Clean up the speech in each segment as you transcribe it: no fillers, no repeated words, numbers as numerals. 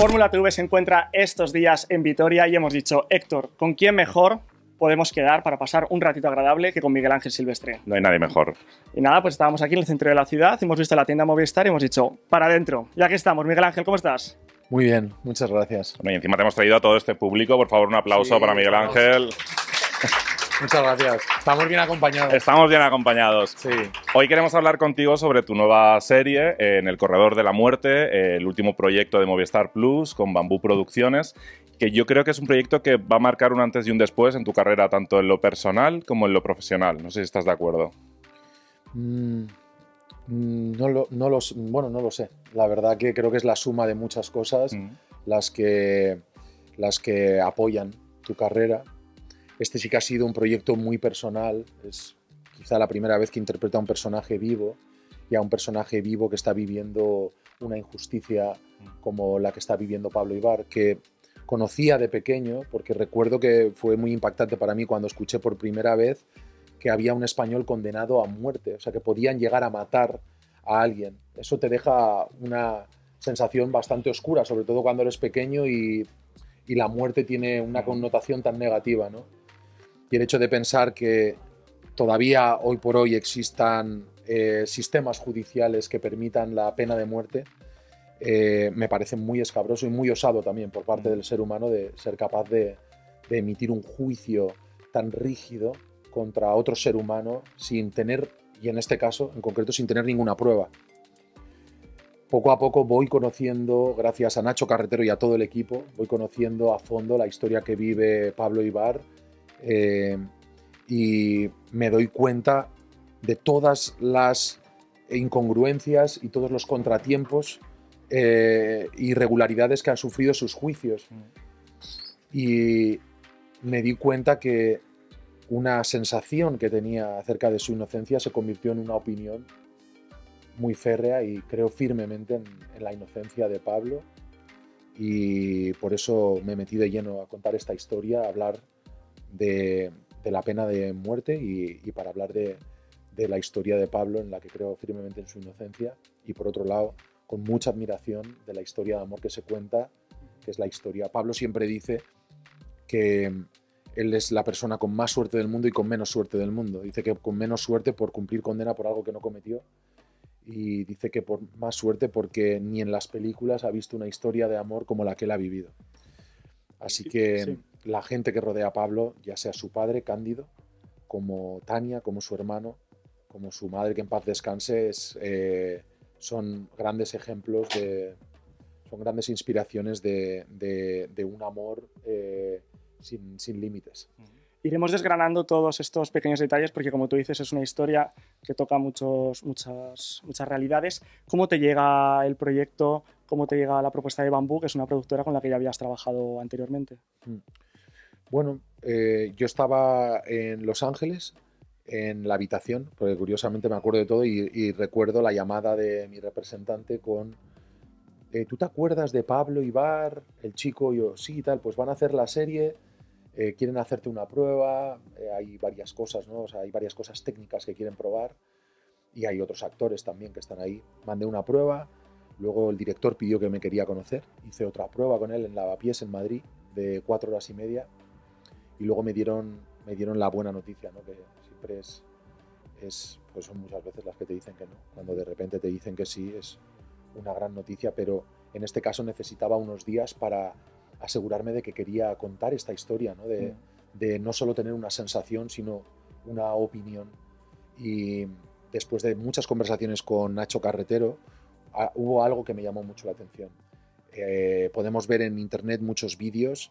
Fórmula TV se encuentra estos días en Vitoria y hemos dicho, Héctor, ¿con quién mejor podemos quedar para pasar un ratito agradable que con Miguel Ángel Silvestre? No hay nadie mejor. Y nada, pues estábamos aquí en el centro de la ciudad, hemos visto la tienda Movistar y hemos dicho, para adentro. Ya que estamos, Miguel Ángel, ¿cómo estás? Muy bien, muchas gracias. Bueno, y encima te hemos traído a todo este público. Por favor, un aplauso para Miguel Ángel. Muchas gracias. Estamos bien acompañados. Estamos bien acompañados. Sí. Hoy queremos hablar contigo sobre tu nueva serie, En el Corredor de la Muerte, el último proyecto de Movistar Plus con Bambú Producciones, que yo creo que es un proyecto que va a marcar un antes y un después en tu carrera, tanto en lo personal como en lo profesional. No sé si estás de acuerdo. No lo sé. La verdad que creo que es la suma de muchas cosas las que apoyan tu carrera. Este sí que ha sido un proyecto muy personal. Es quizá la primera vez que interpreta a un personaje vivo y a un personaje vivo que está viviendo una injusticia como la que está viviendo Pablo Ibar, que conocía de pequeño, porque recuerdo que fue muy impactante para mí cuando escuché por primera vez que había un español condenado a muerte, o sea, que podían llegar a matar a alguien. Eso te deja una sensación bastante oscura, sobre todo cuando eres pequeño y la muerte tiene una connotación tan negativa, ¿no? Y el hecho de pensar que todavía hoy por hoy existan sistemas judiciales que permitan la pena de muerte, me parece muy escabroso y muy osado también por parte del ser humano de ser capaz de emitir un juicio tan rígido contra otro ser humano sin tener, y en este caso en concreto, sin tener ninguna prueba. Poco a poco voy conociendo, gracias a Nacho Carretero y a todo el equipo, voy conociendo a fondo la historia que vive Pablo Ibar, y me doy cuenta de todas las incongruencias y todos los contratiempos, irregularidades que han sufrido sus juicios. Y me di cuenta que una sensación que tenía acerca de su inocencia se convirtió en una opinión muy férrea, y creo firmemente en la inocencia de Pablo, y por eso me metí de lleno a contar esta historia, a hablar de la pena de muerte y para hablar de la historia de Pablo, en la que creo firmemente en su inocencia, y por otro lado con mucha admiración de la historia de amor que se cuenta, que es la historia. Pablo siempre dice que él es la persona con más suerte del mundo y con menos suerte del mundo. Dice que con menos suerte por cumplir condena por algo que no cometió, y dice que por más suerte porque ni en las películas ha visto una historia de amor como la que él ha vivido. Así que la gente que rodea a Pablo, ya sea su padre, Cándido, como Tania, como su hermano, como su madre, que en paz descanse, son grandes ejemplos, son grandes inspiraciones de un amor sin límites. Iremos desgranando todos estos pequeños detalles porque, como tú dices, es una historia que toca muchas realidades. ¿Cómo te llega el proyecto? ¿Cómo te llega la propuesta de Bambú, que es una productora con la que ya habías trabajado anteriormente? Bueno, yo estaba en Los Ángeles, en la habitación, porque curiosamente me acuerdo de todo, y recuerdo la llamada de mi representante con ¿tú te acuerdas de Pablo Ibar, el chico? Yo, sí, y tal, pues van a hacer la serie, quieren hacerte una prueba, hay varias cosas, ¿no? O sea, hay varias cosas técnicas que quieren probar, y hay otros actores también que están ahí. Mandé una prueba, luego el director pidió que me quería conocer, hice otra prueba con él en Lavapiés, en Madrid, de 4 horas y media, y luego me dieron la buena noticia, ¿no? Que siempre pues son muchas veces las que te dicen que no. Cuando de repente te dicen que sí, es una gran noticia, pero en este caso necesitaba unos días para asegurarme de que quería contar esta historia, ¿no? De no solo tener una sensación, sino una opinión. Y después de muchas conversaciones con Nacho Carretero, hubo algo que me llamó mucho la atención. Podemos ver en internet muchos vídeos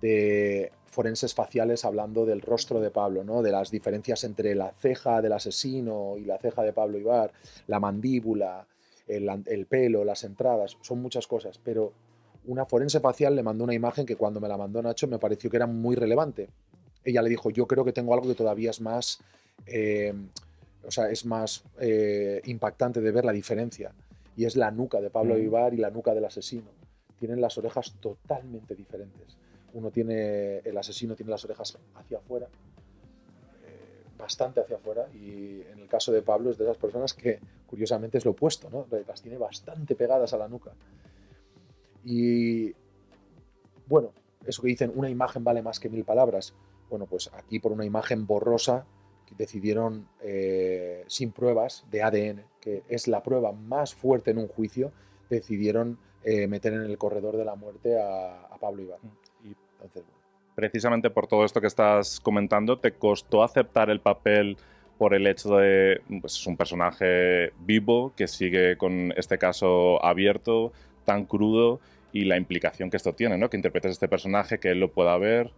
de forenses faciales hablando del rostro de Pablo, ¿no? De las diferencias entre la ceja del asesino y la ceja de Pablo Ibar, la mandíbula, el pelo, las entradas, son muchas cosas, pero una forense facial le mandó una imagen que cuando me la mandó Nacho me pareció que era muy relevante. Ella le dijo, yo creo que tengo algo que todavía es más, impactante de ver la diferencia, y es la nuca de Pablo Ibar y la nuca del asesino. Tienen las orejas totalmente diferentes. El asesino tiene las orejas hacia afuera, bastante hacia afuera, y en el caso de Pablo es de esas personas que curiosamente es lo opuesto, ¿no? Las tiene bastante pegadas a la nuca. Y bueno, eso que dicen, una imagen vale más que 1000 palabras. Bueno, pues aquí por una imagen borrosa decidieron, sin pruebas de ADN, que es la prueba más fuerte en un juicio, decidieron meter en el corredor de la muerte a Pablo Ibar. Y Entonces, bueno. precisamente por todo esto que estás comentando, ¿te costó aceptar el papel por el hecho de, pues es un personaje vivo que sigue con este caso abierto, tan crudo, y la implicación que esto tiene, ¿no? Que interpretes este personaje, que él lo pueda ver,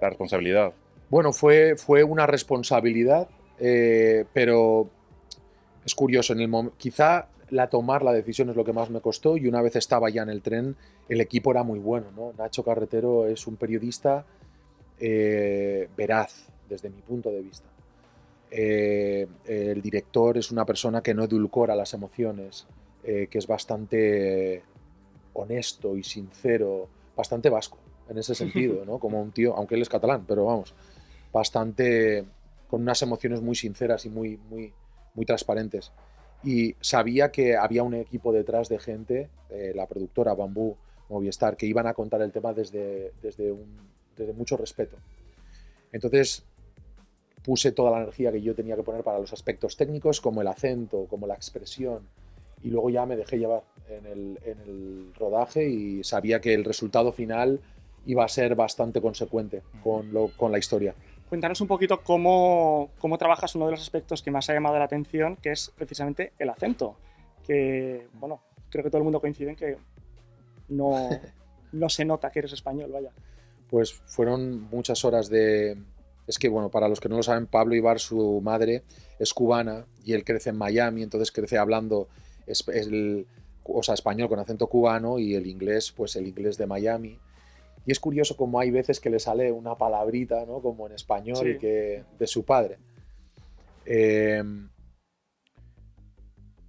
la responsabilidad? Bueno, fue una responsabilidad, pero es curioso. Quizá tomar la decisión es lo que más me costó, y una vez estaba ya en el tren, el equipo era muy bueno, ¿no? Nacho Carretero es un periodista veraz, desde mi punto de vista. El director es una persona que no edulcora las emociones, que es bastante honesto y sincero, bastante vasco en ese sentido, ¿no? Como un tío, aunque él es catalán, pero vamos, bastante con unas emociones muy sinceras y muy transparentes. Y sabía que había un equipo detrás de gente, la productora Bambú, Movistar, que iban a contar el tema desde mucho respeto. Entonces puse toda la energía que yo tenía que poner para los aspectos técnicos, como el acento, como la expresión, y luego ya me dejé llevar en el rodaje, y sabía que el resultado final iba a ser bastante consecuente con la historia. Cuéntanos un poquito cómo trabajas uno de los aspectos que más ha llamado la atención, que es precisamente el acento. Que, bueno, creo que todo el mundo coincide en que no se nota que eres español, vaya. Pues fueron muchas horas de... Es que, bueno, para los que no lo saben, Pablo Ibar, su madre, es cubana, y él crece en Miami, entonces crece hablando español con acento cubano, y el inglés, pues el inglés de Miami. Y es curioso como hay veces que le sale una palabrita, ¿no? Como en español, Sí. que de su padre.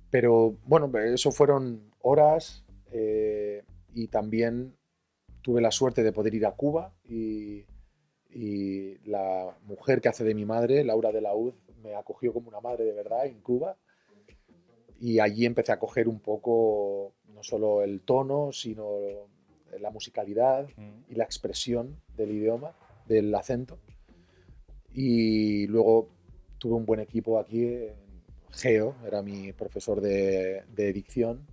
Pero bueno, eso fueron horas, y también tuve la suerte de poder ir a Cuba, y la mujer que hace de mi madre, Laura de la Uz, me acogió como una madre de verdad en Cuba, y allí empecé a coger un poco no solo el tono, sino la musicalidad y la expresión del idioma, del acento. Y luego tuve un buen equipo aquí. Geo era mi profesor de dicción,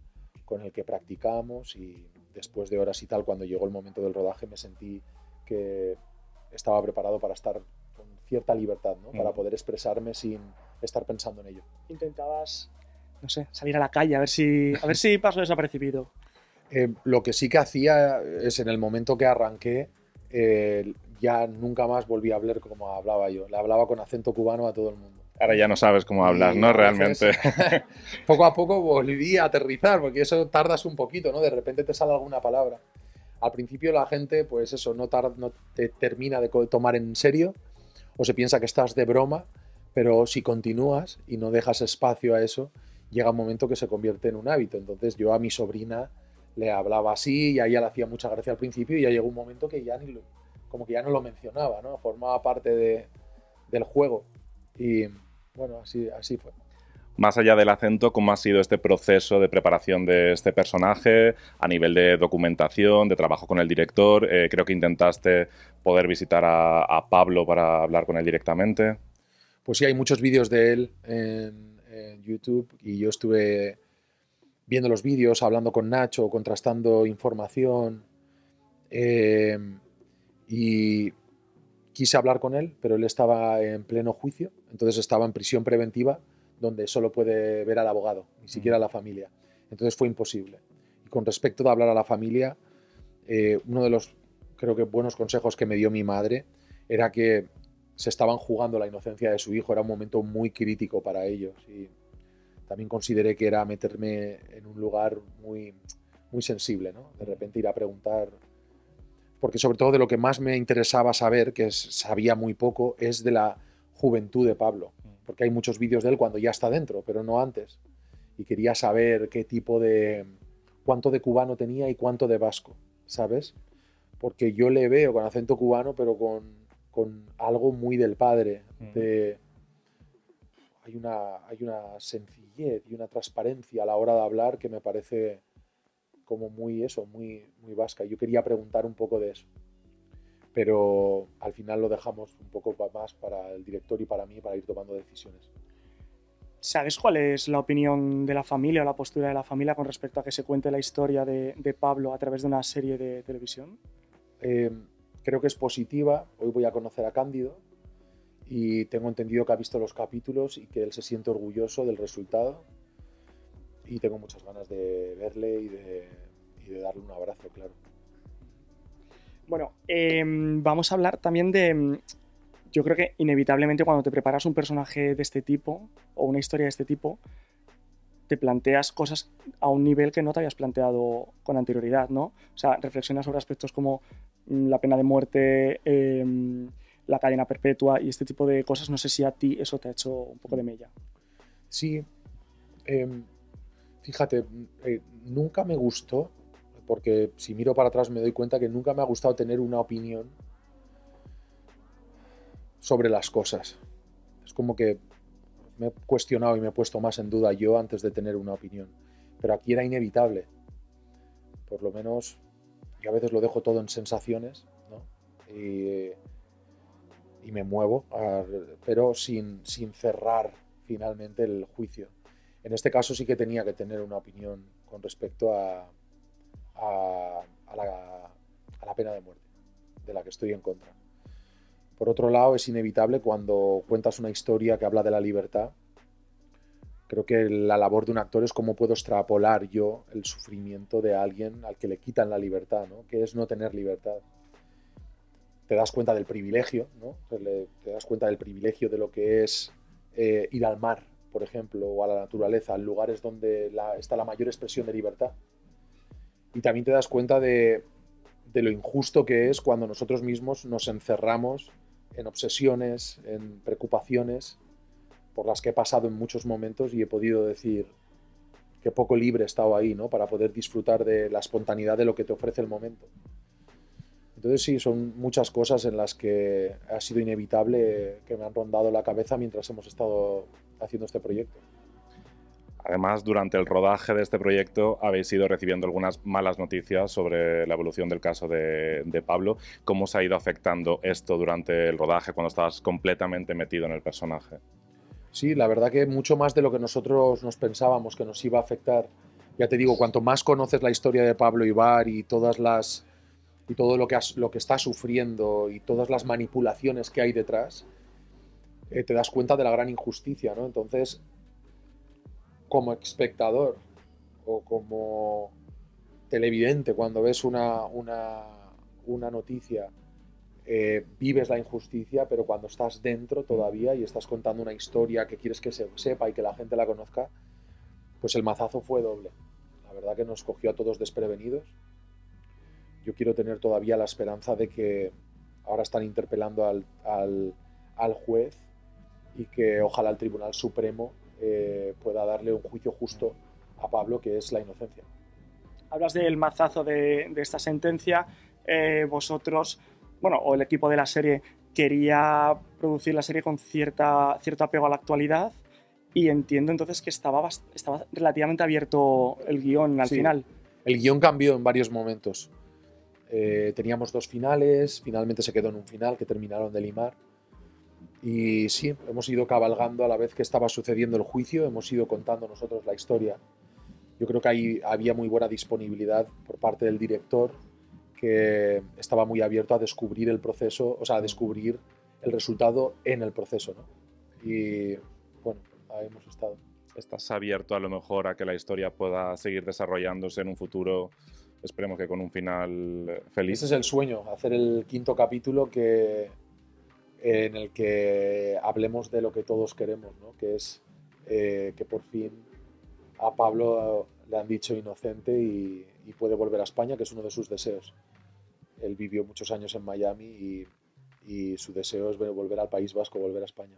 con el que practicamos, y después de horas y tal, cuando llegó el momento del rodaje, me sentí que estaba preparado para estar con cierta libertad, ¿no? Para poder expresarme sin estar pensando en ello. Intentabas, no sé, salir a la calle a ver si paso desapercibido. Lo que sí que hacía es, en el momento que arranqué, ya nunca más volví a hablar como hablaba yo. Le hablaba con acento cubano a todo el mundo. Ahora ya no sabes cómo hablar, ¿no? Realmente. Poco a poco volví a aterrizar, porque eso tardas un poquito, ¿no? De repente te sale alguna palabra. Al principio la gente, pues eso, no te termina de tomar en serio, o se piensa que estás de broma, pero si continúas y no dejas espacio a eso, llega un momento que se convierte en un hábito. Entonces yo a mi sobrina le hablaba así, y a ella le hacía mucha gracia al principio, y ya llegó un momento que como que ya no lo mencionaba, ¿no? Formaba parte del juego. Y bueno, así fue. Más allá del acento, ¿cómo ha sido este proceso de preparación de este personaje a nivel de documentación, de trabajo con el director? Creo que intentaste poder visitar a Pablo para hablar con él directamente. Pues sí, hay muchos vídeos de él en YouTube, y yo estuve viendo los vídeos, hablando con Nacho, contrastando información, y quise hablar con él, pero él estaba en pleno juicio, entonces estaba en prisión preventiva, donde solo puede ver al abogado, ni siquiera a la familia. Entonces fue imposible. Y con respecto de hablar a la familia, uno de los, creo que, buenos consejos que me dio mi madre era que se estaban jugando la inocencia de su hijo, era un momento muy crítico para ellos, y también consideré que era meterme en un lugar muy, muy sensible, ¿no? De repente ir a preguntar, porque sobre todo de lo que más me interesaba saber, que sabía muy poco, es de la juventud de Pablo, porque hay muchos vídeos de él cuando ya está dentro, pero no antes, y quería saber cuánto de cubano tenía y cuánto de vasco, ¿sabes? Porque yo le veo con acento cubano, pero con algo muy del padre, hay una sencillez y una transparencia a la hora de hablar que me parece como muy vasca. Yo quería preguntar un poco de eso, pero al final lo dejamos un poco más para el director y para mí, para ir tomando decisiones. ¿Sabes cuál es la opinión de la familia o la postura de la familia con respecto a que se cuente la historia de Pablo a través de una serie de televisión? Creo que es positiva. Hoy voy a conocer a Cándido y tengo entendido que ha visto los capítulos y que él se siente orgulloso del resultado, y tengo muchas ganas de verle y de darle un abrazo, claro. Bueno, vamos a hablar también de... Yo creo que inevitablemente cuando te preparas un personaje de este tipo o una historia de este tipo, te planteas cosas a un nivel que no te habías planteado con anterioridad, ¿no? O sea, reflexionas sobre aspectos como la pena de muerte, la cadena perpetua y este tipo de cosas. No sé si a ti eso te ha hecho un poco de mella. Sí, fíjate, nunca me gustó, porque si miro para atrás me doy cuenta que nunca me ha gustado tener una opinión sobre las cosas. Es como que me he cuestionado y me he puesto más en duda yo antes de tener una opinión. Pero aquí era inevitable. Por lo menos, yo a veces lo dejo todo en sensaciones, ¿no? Y me muevo, pero sin cerrar finalmente el juicio. En este caso sí que tenía que tener una opinión con respecto a la pena de muerte, de la que estoy en contra. Por otro lado, es inevitable cuando cuentas una historia que habla de la libertad. Creo que la labor de un actor es cómo puedo extrapolar yo el sufrimiento de alguien al que le quitan la libertad, ¿no? Que es no tener libertad. Te das cuenta del privilegio, ¿no? Te das cuenta del privilegio de lo que es ir al mar, por ejemplo, o a la naturaleza, en lugares donde está la mayor expresión de libertad. Y también te das cuenta de lo injusto que es cuando nosotros mismos nos encerramos en obsesiones, en preocupaciones por las que he pasado en muchos momentos y he podido decir que poco libre he estado ahí, ¿no? Para poder disfrutar de la espontaneidad de lo que te ofrece el momento. Entonces sí, son muchas cosas en las que ha sido inevitable que me han rondado la cabeza mientras hemos estado haciendo este proyecto. Además, durante el rodaje de este proyecto habéis ido recibiendo algunas malas noticias sobre la evolución del caso de Pablo. ¿Cómo se ha ido afectando esto durante el rodaje cuando estabas completamente metido en el personaje? Sí, la verdad que mucho más de lo que nosotros nos pensábamos que nos iba a afectar. Ya te digo, cuanto más conoces la historia de Pablo Ibar y todo lo que está sufriendo y todas las manipulaciones que hay detrás, te das cuenta de la gran injusticia, ¿no? Entonces, como espectador o como televidente, cuando ves una noticia, vives la injusticia, pero cuando estás dentro todavía y estás contando una historia que quieres que se sepa y que la gente la conozca, pues el mazazo fue doble. La verdad que nos cogió a todos desprevenidos. Yo quiero tener todavía la esperanza de que ahora están interpelando al juez y que ojalá el Tribunal Supremo pueda darle un juicio justo a Pablo, que es la inocencia. Hablas del mazazo de esta sentencia. Vosotros, bueno, o el equipo de la serie quería producir la serie con cierto apego a la actualidad, y entiendo entonces que estaba relativamente abierto el guión al final. El guión cambió en varios momentos. Teníamos 2 finales, finalmente se quedó en un final que terminaron de limar. Y sí, hemos ido cabalgando a la vez que estaba sucediendo el juicio, hemos ido contando nosotros la historia. Yo creo que ahí había muy buena disponibilidad por parte del director, que estaba muy abierto a descubrir el proceso, o sea, a descubrir el resultado en el proceso, ¿no? Y bueno, ahí hemos estado. ¿Estás abierto a lo mejor a que la historia pueda seguir desarrollándose en un futuro, esperemos que con un final feliz? Ese es el sueño, hacer el 5º capítulo en el que hablemos de lo que todos queremos, ¿no? Que es que por fin a Pablo le han dicho inocente y puede volver a España, que es uno de sus deseos. Él vivió muchos años en Miami y su deseo es volver al País Vasco, volver a España.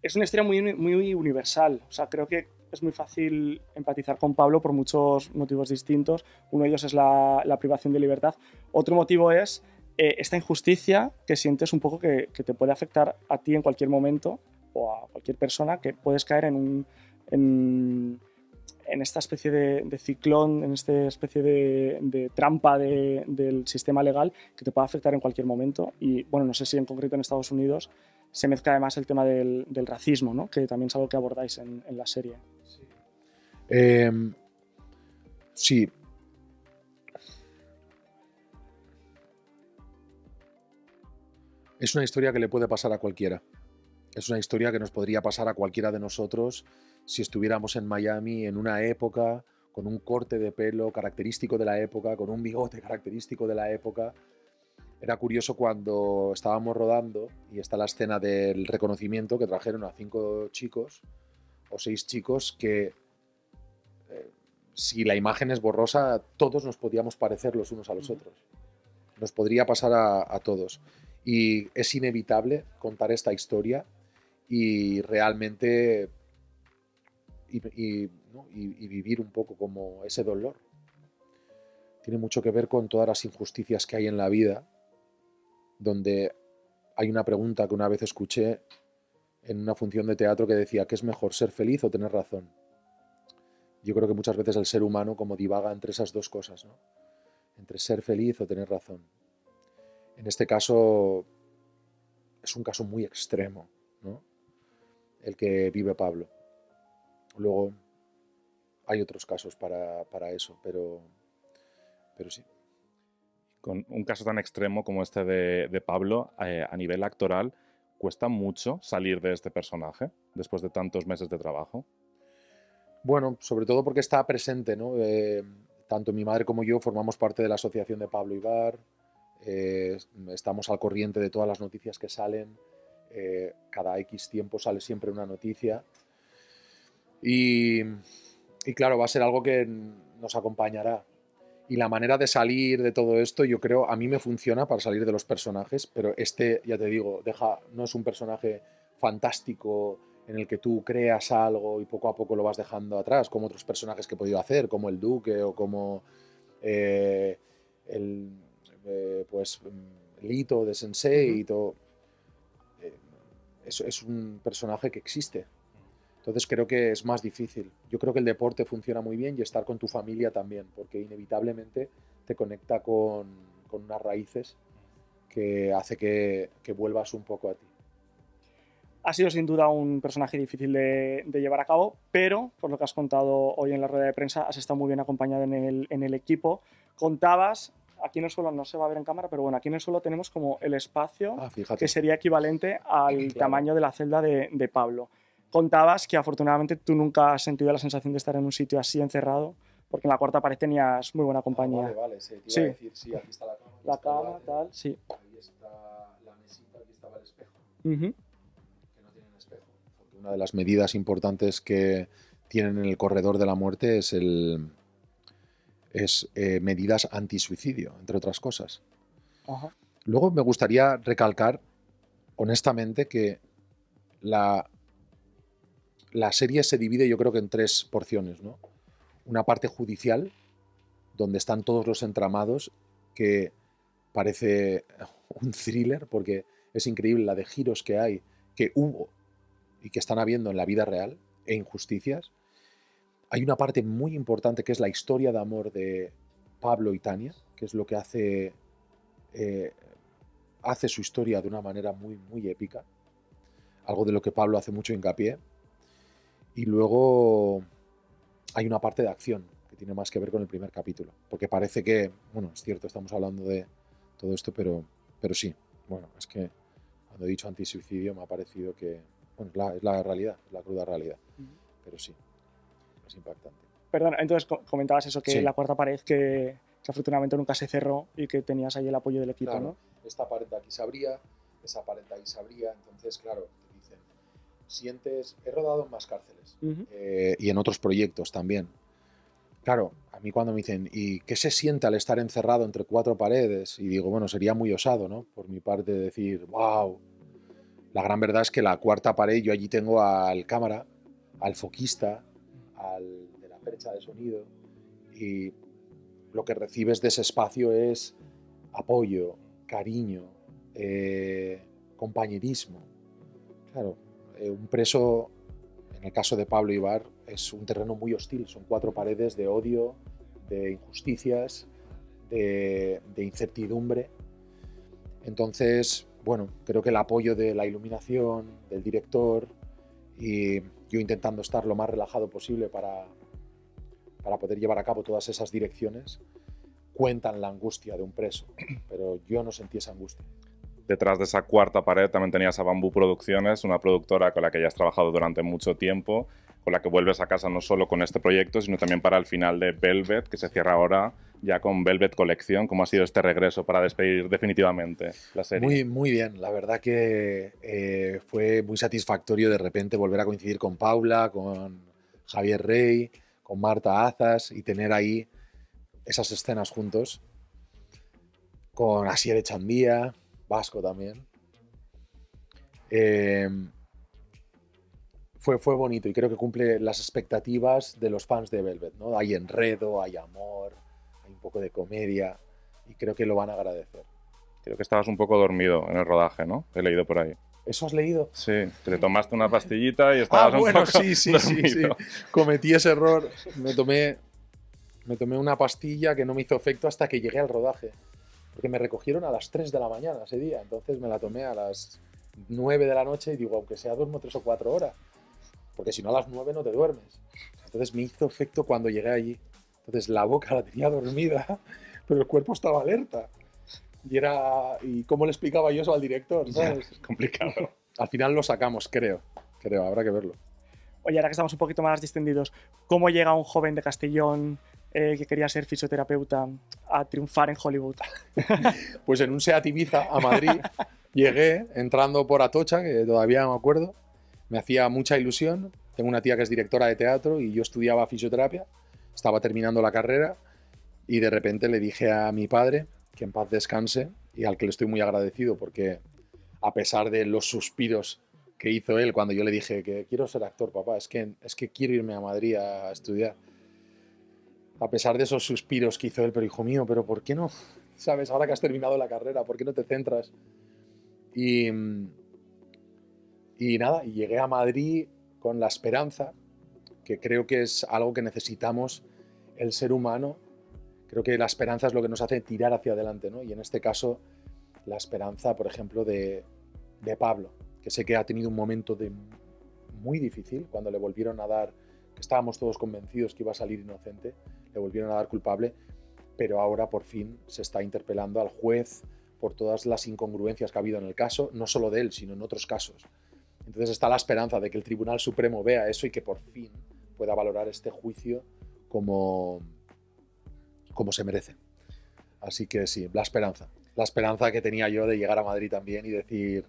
Es una historia muy universal. O sea, creo que es muy fácil empatizar con Pablo por muchos motivos distintos. Uno de ellos es la privación de libertad. Otro motivo es esta injusticia que sientes un poco que te puede afectar a ti en cualquier momento o a cualquier persona, que puedes caer en en esta especie de ciclón, en esta especie de trampa del sistema legal que te puede afectar en cualquier momento. Y bueno, no sé si en concreto en Estados Unidos se mezcla además el tema del racismo, ¿no? Que también es algo que abordáis en la serie. Sí. Es una historia que le puede pasar a cualquiera. Es una historia que nos podría pasar a cualquiera de nosotros si estuviéramos en Miami en una época, con un corte de pelo característico de la época, con un bigote característico de la época. Era curioso cuando estábamos rodando y está la escena del reconocimiento, que trajeron a 5 chicos o 6 chicos que, si la imagen es borrosa, todos nos podíamos parecer los unos a los otros. Nos podría pasar a todos. Y es inevitable contar esta historia y realmente ¿no? y vivir un poco como ese dolor. Tiene mucho que ver con todas las injusticias que hay en la vida, donde hay una pregunta que una vez escuché en una función de teatro que decía: ¿qué es mejor, ser feliz o tener razón? Yo creo que muchas veces el ser humano como divaga entre esas dos cosas, ¿no? Entre ser feliz o tener razón. En este caso es un caso muy extremo, ¿no? El que vive Pablo. Luego hay otros casos para eso, pero sí. Con un caso tan extremo como este de Pablo, a nivel actoral, ¿cuesta mucho salir de este personaje después de tantos meses de trabajo? Bueno, sobre todo porque está presente, ¿no? Tanto mi madre como yo formamos parte de la asociación de Pablo Ibar, estamos al corriente de todas las noticias que salen, cada X tiempo sale siempre una noticia y claro, va a ser algo que nos acompañará. Y la manera de salir de todo esto, yo creo, a mí me funciona para salir de los personajes, pero este, ya te digo, no es un personaje fantástico en el que tú creas algo y poco a poco lo vas dejando atrás, como otros personajes que he podido hacer, como el Duque o como pues Lito de Sense8. Es un personaje que existe. Entonces creo que es más difícil. Yo creo que el deporte funciona muy bien y estar con tu familia también, porque inevitablemente te conecta con unas raíces que hace que vuelvas un poco a ti. Ha sido sin duda un personaje difícil de llevar a cabo, pero por lo que has contado hoy en la rueda de prensa, has estado muy bien acompañado en el equipo. Contabas, aquí en el suelo no se va a ver en cámara, pero bueno, aquí en el suelo tenemos como el espacio que sería equivalente al tamaño de la celda de Pablo. Contabas que afortunadamente tú nunca has sentido la sensación de estar en un sitio así encerrado, porque en la cuarta pared tenías muy buena compañía. Vale, sí, te iba a decir, sí, aquí está la cama. La cama, tal, sí. Ahí está la mesita, aquí estaba el espejo. Uh-huh. Que no tienen espejo. Porque una de las medidas importantes que tienen en el corredor de la muerte es medidas antisuicidio, entre otras cosas. Uh-huh. Luego me gustaría recalcar, honestamente, que la serie se divide, yo creo que en 3 porciones, ¿no? Una parte judicial, donde están todos los entramados, que parece un thriller, porque es increíble la de giros que hay, que hubo y que están habiendo en la vida real, e injusticias. Hay una parte muy importante que es la historia de amor de Pablo y Tania, que es lo que hace su historia de una manera muy, muy épica, algo de lo que Pablo hace mucho hincapié. Y luego hay una parte de acción que tiene más que ver con el primer capítulo, porque parece que, bueno, es cierto, estamos hablando de todo esto, pero sí, bueno, es que cuando he dicho antisuicidio me ha parecido que, bueno, es la realidad, es la cruda realidad, pero sí, es impactante. Perdón, entonces comentabas eso, que Sí. la cuarta pared que afortunadamente nunca se cerró y que tenías ahí el apoyo del equipo, Claro, ¿no? esta pared de aquí se abría, esa pared de ahí se abría, entonces, claro, te dicen, he rodado en más cárceles y en otros proyectos también. Claro, a mí cuando me dicen, ¿y qué se siente al estar encerrado entre 4 paredes? Y digo, bueno, sería muy osado, ¿no? Por mi parte decir, wow. La gran verdad es que la cuarta pared, yo allí tengo al cámara, al foquista, al de la percha de sonido, y lo que recibes de ese espacio es apoyo, cariño, compañerismo. Claro, un preso en el caso de Pablo Ibar, es un terreno muy hostil. Son 4 paredes de odio, de injusticias, de incertidumbre. Entonces, bueno, creo que el apoyo de la iluminación, del director, y yo intentando estar lo más relajado posible para poder llevar a cabo todas esas direcciones, cuentan la angustia de un preso, pero yo no sentí esa angustia. Detrás de esa cuarta pared también tenías a Bambú Producciones, una productora con la que ya has trabajado durante mucho tiempo, con la que vuelves a casa no solo con este proyecto, sino también para el final de Velvet, que se cierra ahora ya con Velvet Colección. ¿Cómo ha sido este regreso para despedir definitivamente la serie? Muy, muy bien. La verdad que fue muy satisfactorio de repente volver a coincidir con Paula, con Javier Rey, con Marta Azas y tener ahí esas escenas juntos. Con Asier Echandía, Vasco también. Fue bonito y creo que cumple las expectativas de los fans de Velvet, ¿no? Hay enredo, hay amor, hay un poco de comedia y creo que lo van a agradecer. Creo que estabas un poco dormido en el rodaje, ¿no? He leído por ahí. ¿Eso has leído? Sí, que te tomaste una pastillita y estabas un poco sí. dormido. Cometí ese error. Me tomé una pastilla que no me hizo efecto hasta que llegué al rodaje. Porque me recogieron a las 3 de la mañana ese día. Entonces me la tomé a las 9 de la noche y digo, aunque sea duermo 3 o 4 horas. Porque si no a las 9 no te duermes. Entonces me hizo efecto cuando llegué allí. Entonces la boca la tenía dormida, pero el cuerpo estaba alerta. ¿Y cómo le explicaba yo eso al director? ¿Sabes? Es complicado. Al final lo sacamos, creo, habrá que verlo. Oye, ahora que estamos un poquito más distendidos, ¿cómo llega un joven de Castellón que quería ser fisioterapeuta a triunfar en Hollywood? Pues en un Seat Ibiza a Madrid llegué entrando por Atocha, que todavía me acuerdo. Me hacía mucha ilusión. Tengo una tía que es directora de teatro y yo estudiaba fisioterapia. Estaba terminando la carrera y de repente le dije a mi padre, que en paz descanse, y al que le estoy muy agradecido porque a pesar de los suspiros que hizo él cuando yo le dije que quiero ser actor, papá, es que quiero irme a Madrid a estudiar. A pesar de esos suspiros que hizo él, pero hijo mío, pero ¿por qué no? ¿Sabes? Ahora que has terminado la carrera, ¿por qué no te centras? Y nada, y llegué a Madrid con la esperanza, que creo que es algo que necesitamos el ser humano. Creo que la esperanza es lo que nos hace tirar hacia adelante, ¿no? Y en este caso, la esperanza, por ejemplo, de Pablo, que sé que ha tenido un momento muy difícil cuando le volvieron a dar, que estábamos todos convencidos que iba a salir inocente, le volvieron a dar culpable, pero ahora por fin se está interpelando al juez por todas las incongruencias que ha habido en el caso, no solo de él, sino en otros casos. Entonces está la esperanza de que el Tribunal Supremo vea eso y que por fin pueda valorar este juicio como se merece. Así que sí, la esperanza que tenía yo de llegar a Madrid también y decir,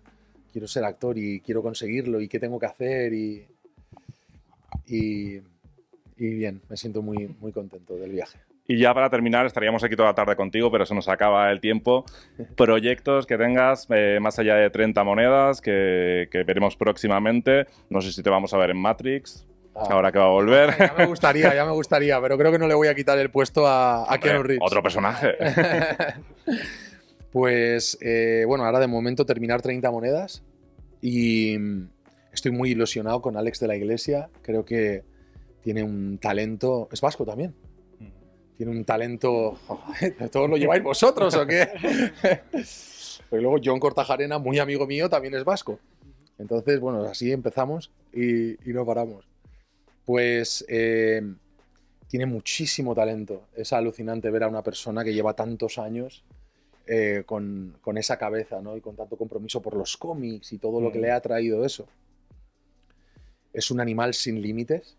quiero ser actor y quiero conseguirlo y qué tengo que hacer y bien, me siento muy, muy contento del viaje. Y ya para terminar, estaríamos aquí toda la tarde contigo, pero se nos acaba el tiempo. Proyectos que tengas más allá de 30 monedas que veremos próximamente. No sé si te vamos a ver en Matrix, ahora que va a volver. Ya me gustaría, pero creo que no le voy a quitar el puesto a Keanu Reeves. Otro personaje. Pues bueno, ahora de momento terminar 30 monedas y estoy muy ilusionado con Alex de la Iglesia. Creo que tiene un talento. ¿Es vasco también? Tiene un talento... ¿Todos lo lleváis vosotros o qué? Pero luego John Cortajarena, muy amigo mío, también es vasco. Entonces, bueno, así empezamos y no paramos. Pues tiene muchísimo talento. Es alucinante ver a una persona que lleva tantos años con esa cabeza, ¿no? Y con tanto compromiso por los cómics y todo lo que le ha traído eso. Es un animal sin límites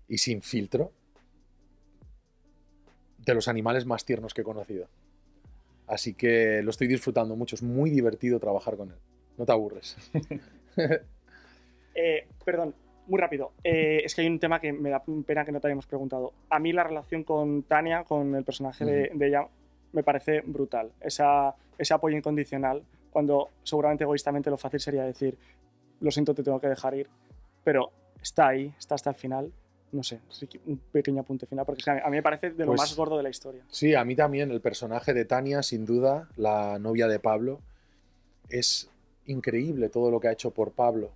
y sin filtro. De los animales más tiernos que he conocido. Así que lo estoy disfrutando mucho. Es muy divertido trabajar con él. No te aburres. Perdón, muy rápido. Es que hay un tema que me da pena que no te hayamos preguntado. A mí la relación con Tania, con el personaje de ella, me parece brutal. Ese apoyo incondicional, cuando seguramente egoístamente lo fácil sería decir, lo siento, te tengo que dejar ir, pero está ahí, está hasta el final. No sé, un pequeño apunte final, porque a mí me parece de lo más gordo de la historia. Sí, a mí también. El personaje de Tania, sin duda, la novia de Pablo, es increíble todo lo que ha hecho por Pablo.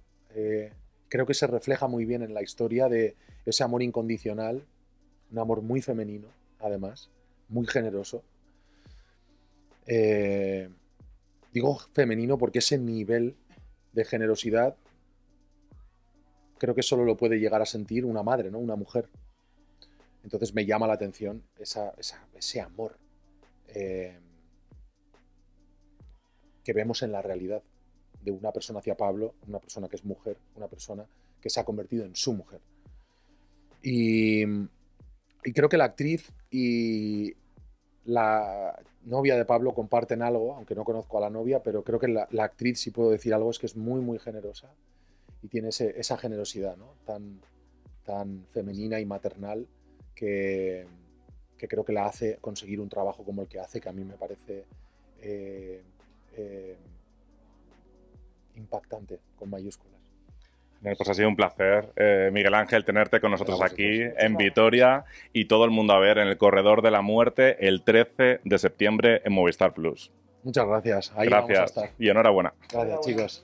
creo que se refleja muy bien en la historia de ese amor incondicional, un amor muy femenino, además, muy generoso. Digo femenino porque ese nivel de generosidad creo que solo lo puede llegar a sentir una madre, ¿no? Una mujer. Entonces me llama la atención ese amor que vemos en la realidad de una persona hacia Pablo, una persona que es mujer, una persona que se ha convertido en su mujer. Y creo que la actriz y la novia de Pablo comparten algo, aunque no conozco a la novia, pero creo que la actriz, si puedo decir algo, es que es muy, muy generosa y tiene esa generosidad, ¿no? tan femenina y maternal que creo que la hace conseguir un trabajo como el que hace, que a mí me parece impactante, con mayúsculas. Pues ha sido un placer, Miguel Ángel, tenerte con nosotros aquí en Muchas Vitoria y todo el mundo a ver en el Corredor de la Muerte el 13 de septiembre en Movistar Plus. Muchas gracias. Ahí vamos a Gracias estar. y enhorabuena. Gracias, chicos.